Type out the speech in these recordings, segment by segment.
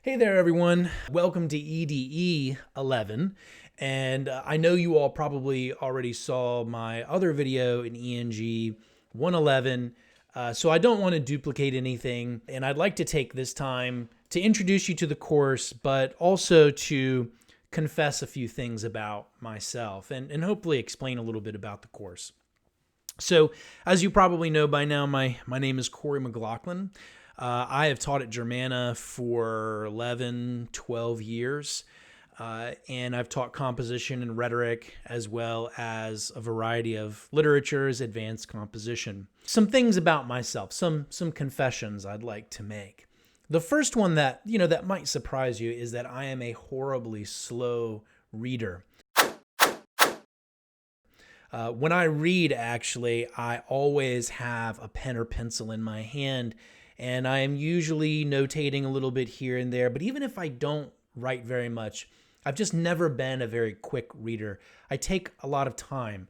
Hey there, everyone. Welcome to EDE 11. And I know you all probably already saw my other video in ENG 111. So I don't want to duplicate anything. And I'd like to take this time to introduce you to the course, but also to confess a few things about myself and hopefully explain a little bit about the course. So, as you probably know by now, my name is Corey McLaughlin. I have taught at Germanna for 11, 12 years, and I've taught composition and rhetoric as well as a variety of literatures, advanced composition. Some things about myself, some confessions I'd like to make. The first one that might surprise you is that I am a horribly slow reader. When I read, actually, I always have a pen or pencil in my hand, and I am usually notating a little bit here and there. But even if I don't write very much, I've just never been a very quick reader. I take a lot of time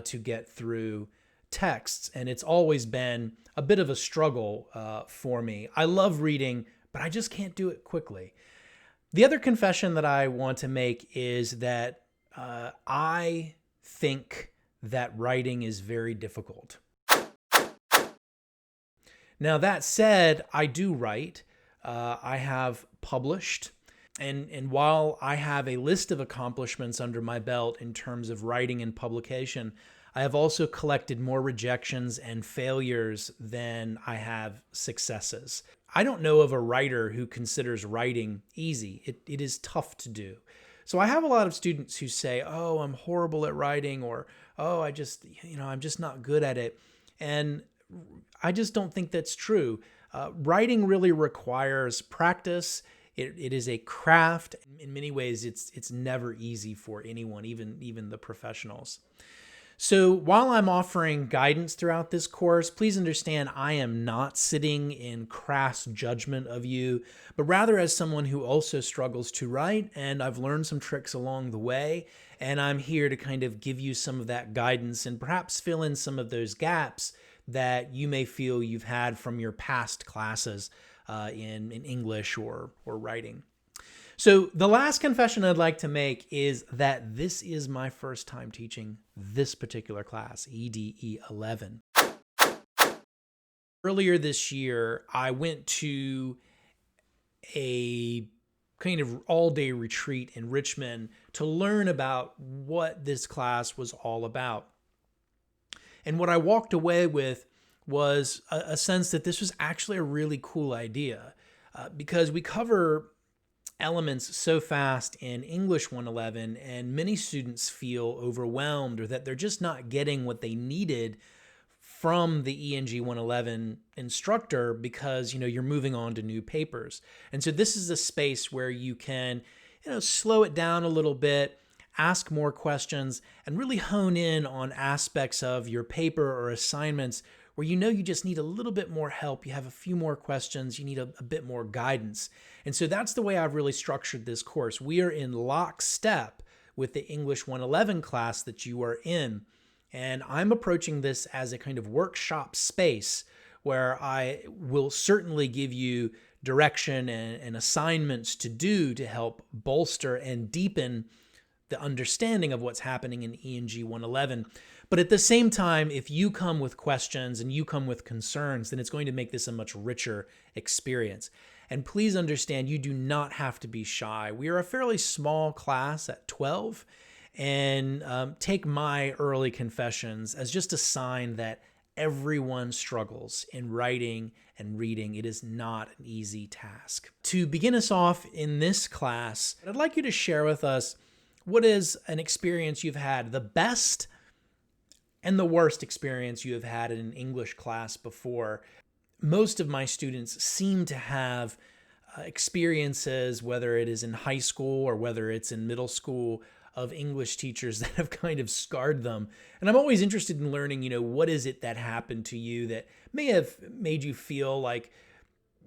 to get through texts, and it's always been a bit of a struggle for me. I love reading, but I just can't do it quickly. The other confession that I want to make is that I think that writing is very difficult. Now, that said, I do write. I have published. And while I have a list of accomplishments under my belt in terms of writing and publication, I have also collected more rejections and failures than I have successes. I don't know of a writer who considers writing easy. It is tough to do. So I have a lot of students who say, "Oh, I'm horrible at writing," or "Oh, I'm just not good at it." And I just don't think that's true. Writing really requires practice. It is a craft. In many ways, it's never easy for anyone, even the professionals. So while I'm offering guidance throughout this course, please understand I am not sitting in crass judgment of you, but rather as someone who also struggles to write, and I've learned some tricks along the way, and I'm here to kind of give you some of that guidance and perhaps fill in some of those gaps that you may feel you've had from your past classes in English or writing. So the last confession I'd like to make is that this is my first time teaching this particular class, EDE 11. Earlier this year, I went to a kind of all-day retreat in Richmond to learn about what this class was all about. And what I walked away with was a sense that this was actually a really cool idea because we cover elements so fast in English 111, and many students feel overwhelmed or that they're just not getting what they needed from the ENG 111 instructor because you're moving on to new papers. And so this is a space where you can slow it down a little bit, ask more questions, and really hone in on aspects of your paper or assignments where you just need a little bit more help, you have a few more questions, you need a bit more guidance. And so that's the way I've really structured this course. We are in lockstep with the English 111 class that you are in. And I'm approaching this as a kind of workshop space where I will certainly give you direction and assignments to do to help bolster and deepen the understanding of what's happening in ENG 111. But at the same time, if you come with questions and you come with concerns, then it's going to make this a much richer experience. And please understand, you do not have to be shy. We are a fairly small class at 12, and take my early confessions as just a sign that everyone struggles in writing and reading. It is not an easy task. To begin us off in this class, I'd like you to share with us what is an experience you've had, the best and the worst experience you have had in an English class before. Most of my students seem to have experiences, whether it is in high school or whether it's in middle school, of English teachers that have kind of scarred them. And I'm always interested in learning, what is it that happened to you that may have made you feel like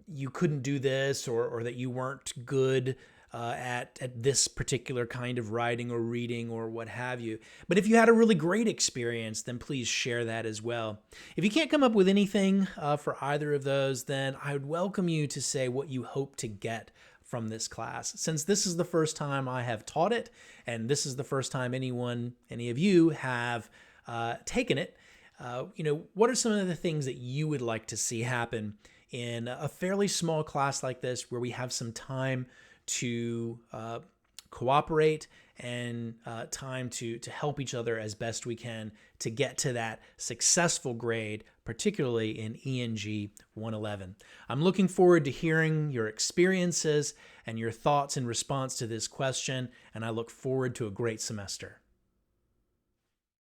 you couldn't do this or that you weren't good at this particular kind of writing or reading or what have you. But if you had a really great experience, then please share that as well. If you can't come up with anything for either of those, then I would welcome you to say what you hope to get from this class? Since this is the first time I have taught it, and this is the first time any of you have taken it, what are some of the things that you would like to see happen in a fairly small class like this, where we have some time to cooperate and time to help each other as best we can to get to that successful grade, particularly in ENG 111. I'm looking forward to hearing your experiences and your thoughts in response to this question, and I look forward to a great semester.